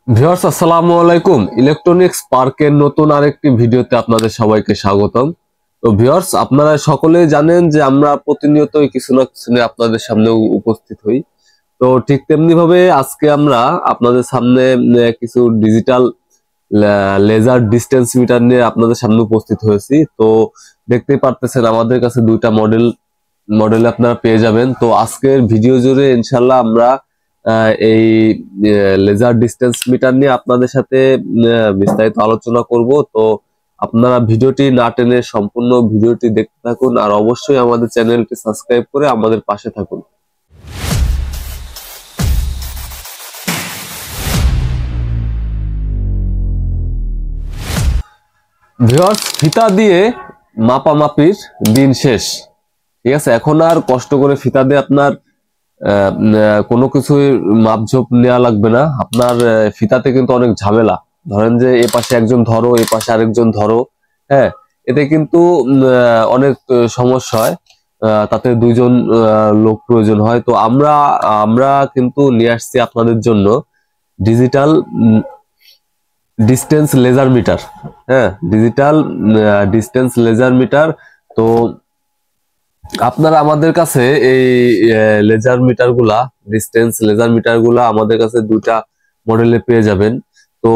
Viewers আসসালামু আলাইকুম। Electronics পার্কের নতুন আরেকটি ভিডিওতে আপনাদের সবাইকে স্বাগতম। তো ভিউয়ার্স, আপনারা সকলেই জানেন যে আমরা প্রতিনিয়তই কিছু না কিছু নিয়ে আপনাদের সামনে উপস্থিত হই। তো ঠিক তেমনি ভাবে আজকে আমরা আপনাদের সামনে কিছু ডিজিটাল লেজার ডিস্টেন্স মিটার নিয়ে আপনাদের সামনে উপস্থিত হয়েছি। তো দেখতেই পারতেছেন আমাদের কাছে দুইটা মডেল আপনারা পেয়ে যাবেন। তো আজকের ভিডিও জুড়ে ইনশাল্লাহ আমরা এই লেজার ডিস্টেন্স মিটার নিয়ে আপনাদের সাথে বিস্তারিত আলোচনা করব। তো আপনারা ভিডিওটি না টেনে সম্পূর্ণ ভিডিওটি দেখতে থাকুন, আর অবশ্যই আমাদের চ্যানেলটি সাবস্ক্রাইব করে আমাদের পাশে থাকুন। ভিউয়ার্স, ফিতা দিয়ে মাপামাপির দিন শেষ। ঠিক আছে, এখন আর কষ্ট করে ফিতা দিয়ে আপনার কোনো কিছুই মাপঝোপ নেওয়া লাগবে না। আপনার ফিতাতে কিন্তু অনেক ঝামেলা। ধরেন যে এ পাশে একজন ধরো, এ পাশে আরেকজন ধরো, হ্যাঁ, এতে কিন্তু অনেক সমস্যা হয়। তাতে দুইজন লোক প্রয়োজন হয়। তো আমরা কিন্তু নিয়ে আসছি আপনাদের জন্য ডিজিটাল ডিস্টেন্স লেজার মিটার। হ্যাঁ, ডিজিটাল ডিস্টেন্স লেজার মিটার। তো আপনারা আমাদের কাছে এই লেজার মিটার গুলা, ডিস্টেন্স লেজার মিটার গুলা আমাদের কাছে দুটা মডেলে পেয়ে যাবেন। তো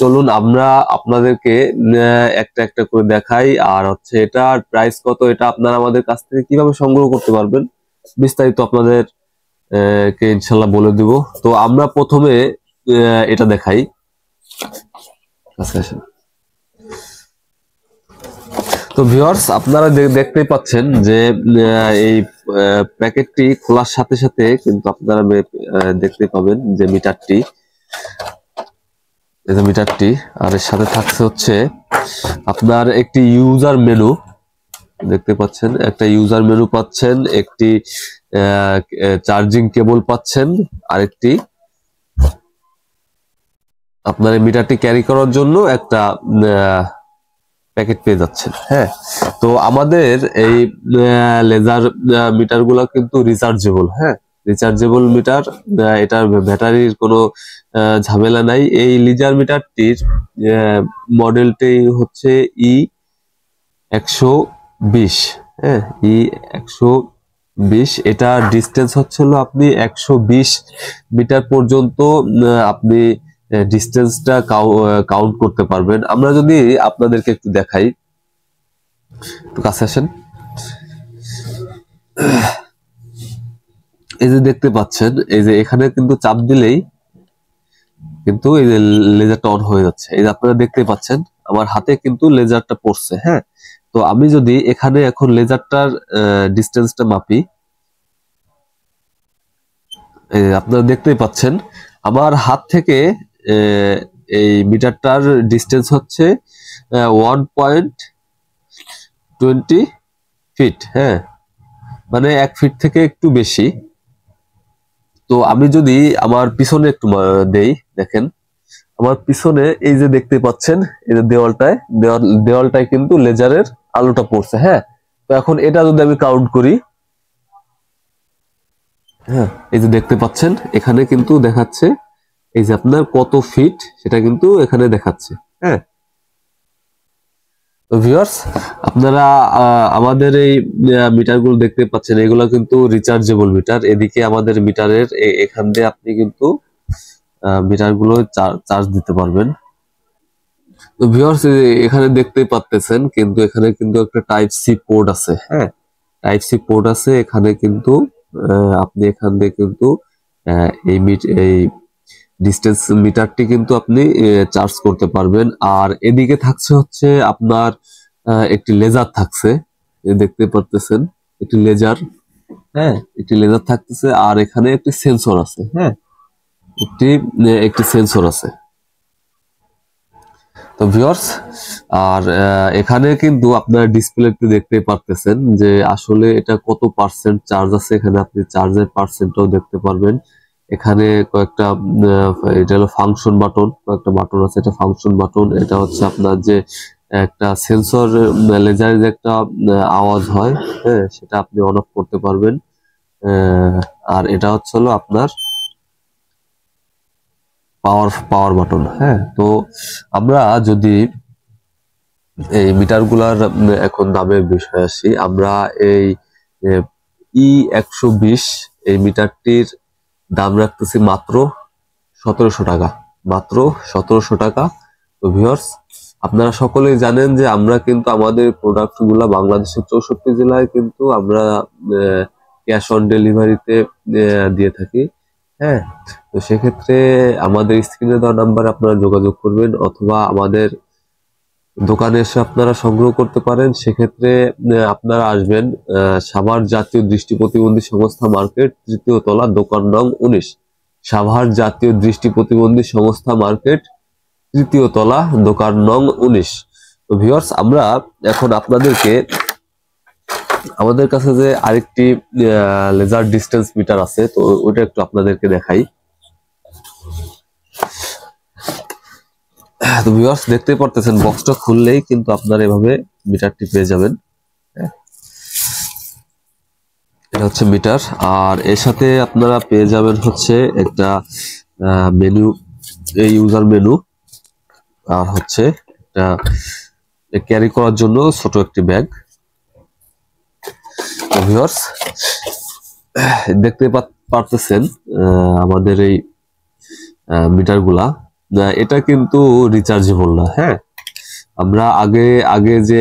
চলুন আমরা আপনাদেরকে একটা একটা করে দেখাই। আর হচ্ছে এটার প্রাইস কত, এটা আপনারা আমাদের কাছ থেকে কিভাবে সংগ্রহ করতে পারবেন বিস্তারিত আপনাদের কে ইনশাল্লাহ বলে দিব। তো আমরা প্রথমে এটা দেখাই। আচ্ছা আচ্ছা। তো ভিউয়ার্স, আপনারা দেখতেই পাচ্ছেন যে এই প্যাকেটটি খোলার সাথে সাথে কিন্তু আপনারা দেখতে পাবেন যে মিটারটি আর এর সাথে থাকছে হচ্ছে আপনার একটি ইউজার মেনু। দেখতে পাচ্ছেন একটা ইউজার মেনু পাচ্ছেন, একটি চার্জিং কেবল পাচ্ছেন, আরেকটি আপনার এই মিটারটি ক্যারি করার জন্য একটা প্যাকেট পেয়ে যাচ্ছেন। হ্যাঁ, তো আমাদের এই লেজার মিটার গুলো কিন্তু রিচার্জেবল। হ্যাঁ, রিচার্জেবল মিটার, এটার ব্যাটারির কোনো ঝামেলা নাই। এই লেজার মিটারটির মডেলটি হচ্ছে E120। হ্যাঁ, E120। এটা ডিস্টেন্স হচ্ছিল আপনি 120 মিটার পর্যন্ত আপনি ডিস্টেন্সটা কাউন্ট করতে পারবেন। আমরা যদি আপনাদেরকে একটু দেখাই, একটু কাছে আসেন। এই যে দেখতে পাচ্ছেন, এই যে এখানে কিন্তু চাপ দিলেই কিন্তু এই যে লেজারটা অন হয়ে যাচ্ছে। এই যে আপনারা দেখতে পাচ্ছেন আমার হাতে কিন্তু লেজারটা পড়ছে। হ্যাঁ, তো আমি যদি এখানে এখন লেজারটার ডিস্টেন্সটা মাপি, আপনারা দেখতেই পাচ্ছেন আমার হাত থেকে এই মিটারটার ডিস্টেন্স হচ্ছে 1.20 ফিট। হ্যাঁ, মানে 1 ফিট থেকে একটু বেশি। তো আমি যদি আমার পিছনে একটু দেই, দেখেন আমার পিছনে এই যে দেখতে পাচ্ছেন এই যে দেওয়ালটায় কিন্তু লেজারের আলোটা পড়ছে। হ্যাঁ, তো এখন এটা যদি আমি কাউন্ট করি, হ্যাঁ, এই যে দেখতে পাচ্ছেন এখানে কিন্তু দেখাচ্ছে এই যে আপনার কত ফিট সেটা কিন্তু এখানে দেখাচ্ছে। হ্যাঁ, তো ভিউয়ার্স, আপনারা আমাদের এই মিটারগুলো দেখতে পাচ্ছেন, এগুলো কিন্তু রিচার্জেবল মিটার। এদিকে আমাদের মিটারের এখান দিয়ে আপনি কিন্তু মিটারগুলো চার্জ দিতে পারবেন। তো ভিউয়ার্স, এখানে দেখতেই পাচ্ছেন কিন্তু এখানে কিন্তু একটা টাইপ সি পোর্ট আছে। হ্যাঁ, টাইপ সি পোর্ট আছে এখানে কিন্তু আপনি এখান দিয়ে কিন্তু এই ডিস্টেন্স মিটারটি কিন্তু আপনি চার্জ করতে পারবেন। আর এদিকে থাকছে হচ্ছে আপনার একটি লেজার থাকছে, দেখতে পারতেছেন একটি লেজার। হ্যাঁ, একটি লেজার থাকতেছে আর এখানে একটি সেন্সর আছে। হ্যাঁ, একটি সেন্সর আছে। তো ভিউয়ার্স, আর এখানে কিন্তু আপনার ডিসপ্লেতে দেখতে পারতেছেন যে আসলে এটা কত পার্সেন্ট চার্জ আছে। এখানে আপনি চার্জের পার্সেন্টটাও দেখতে পারবেন। এখানে কয়েকটা এটা হলো ফাংশন বাটন, কয়েকটা বাটন আছে, এটা ফাংশন বাটন। এটা হচ্ছে আপনার যে একটা সেন্সর, লেজারের যে একটা আওয়াজ হয়, হ্যাঁ, সেটা আপনি অন অফ করতে পারবেন। আর এটা হচ্ছে হলো আপনার পাওয়ার বাটন। হ্যাঁ, তো আমরা যদি এই মিটারগুলার এখন দামের বিষয় আসি, আমরা এই E120 এই মিটারটির দাম রাখতেছি মাত্র 1700 টাকা, মাত্র 1700 টাকা। তো ভিউয়ার্স, আপনারা সকলেই জানেন যে আমরা কিন্তু আমাদের প্রোডাক্ট গুলা বাংলাদেশের 64 জেলায় কিন্তু আমরা ক্যাশ অন ডেলিভারিতে দিয়ে থাকি। হ্যাঁ, তো সেক্ষেত্রে আমাদের স্ক্রিনে দেওয়া নাম্বারে আপনারা যোগাযোগ করবেন, অথবা আমাদের দোকানে এসে আপনারা সংগ্রহ করতে পারেন। সেক্ষেত্রে আপনারা আসবেন সাভার জাতীয় দৃষ্টি প্রতিবন্ধী সংস্থা মার্কেট, 3য় তলা, দোকান নং 19। সাভার জাতীয় দৃষ্টি প্রতিবন্ধী সংস্থা মার্কেট, 3য় তলা, দোকান নং 19। তো ভিউয়ার্স, আমরা এখন আপনাদেরকে আমাদের কাছে যে আরেকটি লেজার ডিস্টেন্স মিটার আছে, তো ওটা একটু আপনাদেরকে দেখাই। তো ভিউয়ার্স, দেখতে পারতেছেন বক্সটা খুললেই কিন্তু আপনারা এভাবে মিটারটি পেয়ে যাবেন। এটা হচ্ছে মিটার, আর এর সাথে আপনারা পেয়ে যাবেন হচ্ছে একটা মেনু, এই ইউজার মেনু, আর হচ্ছে একটা ক্যারি করার জন্য ছোট একটি ব্যাগ। তো ভিউয়ার্স, দেখতে পারতেছেন আমাদের এই মিটারগুলা, এটা কিন্তু রিচার্জেবল না। হ্যাঁ, আমরা আগে যে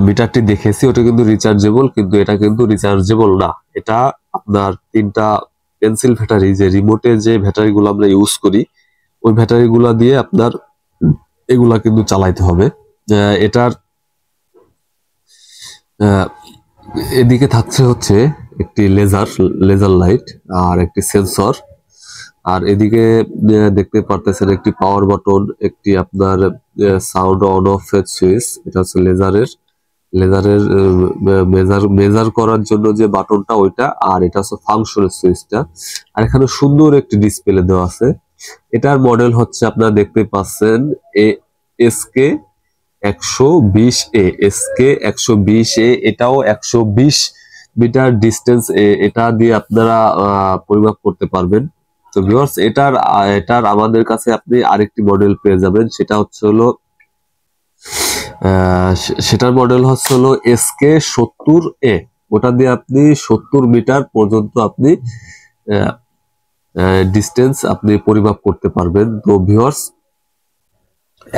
মিটারটি দেখেছি ওটা কিন্তু রিচার্জেবল, কিন্তু এটা কিন্তু রিচার্জেবল না। এটা আপনার 3টা পেন্সিল ব্যাটারি, যে রিমোটে যে ব্যাটারি গুলো আমরা ইউজ করি, ওই ব্যাটারি গুলা দিয়ে আপনার এগুলা কিন্তু চালাইতে হবে। এটার এদিকে থাকছে হচ্ছে একটি লেজার লাইট আর একটি সেন্সর, আর এদিকে দেখতে পারতেছেন একটি পাওয়ার বাটন, একটি আপনার সাউন্ড অন অফ সুইচ। এটা হচ্ছে লেজারের মেজার করার জন্য যে বাটনটা ওইটা, আর এটা হচ্ছে ফাংশনের সুইচটা। আর এখানে সুন্দর একটি ডিসপ্লে দেওয়া আছে। এটার মডেল হচ্ছে আপনারা দেখতে পাচ্ছেন SK 120A, SK 120A। এটাও 120 মিটার ডিস্টেন্স এটা দিয়ে আপনারা পরিমাপ করতে পারবেন। তো ভিউয়ার্স, এটার আমাদের কাছে আপনি আরেকটি মডেল পেয়ে যাবেন, সেটার মডেল হচ্ছে হলো SK 70A। ওটা দিয়ে আপনি 70 মিটার পর্যন্ত আপনি ডিস্টেন্স আপনি পরিমাপ করতে পারবেন। তো ভিউয়ার্স,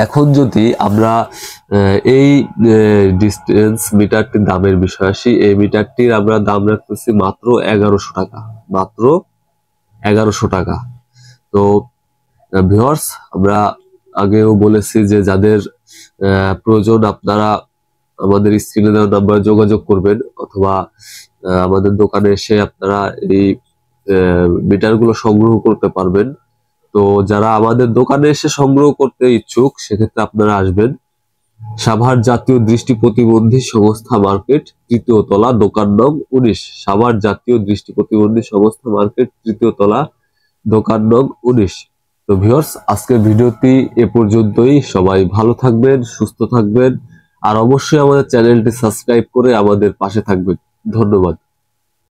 এখন যদি আমরা এই ডিস্টেন্স মিটারটির দামের বিষয় আসি, এই মিটারটির আমরা দাম রাখতেছি মাত্র 1100 টাকা, মাত্র 1100 টাকা। তো ভিউয়ার্স, আমরা আগেও বলেছি যে যাদের প্রয়োজন আপনারা আমাদের স্ক্রিনে দেওয়া নাম্বারে যোগাযোগ করবেন, অথবা আমাদের দোকানে এসে আপনারা এই মিটারগুলো সংগ্রহ করতে পারবেন। তো যারা আমাদের দোকানে এসে সংগ্রহ করতে ইচ্ছুক, সেক্ষেত্রে আপনারা আসবেন সাভার জাতীয় দৃষ্টি প্রতিবন্ধী সংস্থা মার্কেট, 3য় তলা, দোকান নং 19। সাভার জাতীয় দৃষ্টি প্রতিবন্ধী সংস্থা মার্কেট, 3য় তলা, দোকান নং 19। তো ভিউয়ার্স, আজকের ভিডিওটি এ পর্যন্তই। সবাই ভালো থাকবেন, সুস্থ থাকবেন, আর অবশ্যই আমাদের চ্যানেলটি সাবস্ক্রাইব করে আমাদের পাশে থাকবেন। ধন্যবাদ।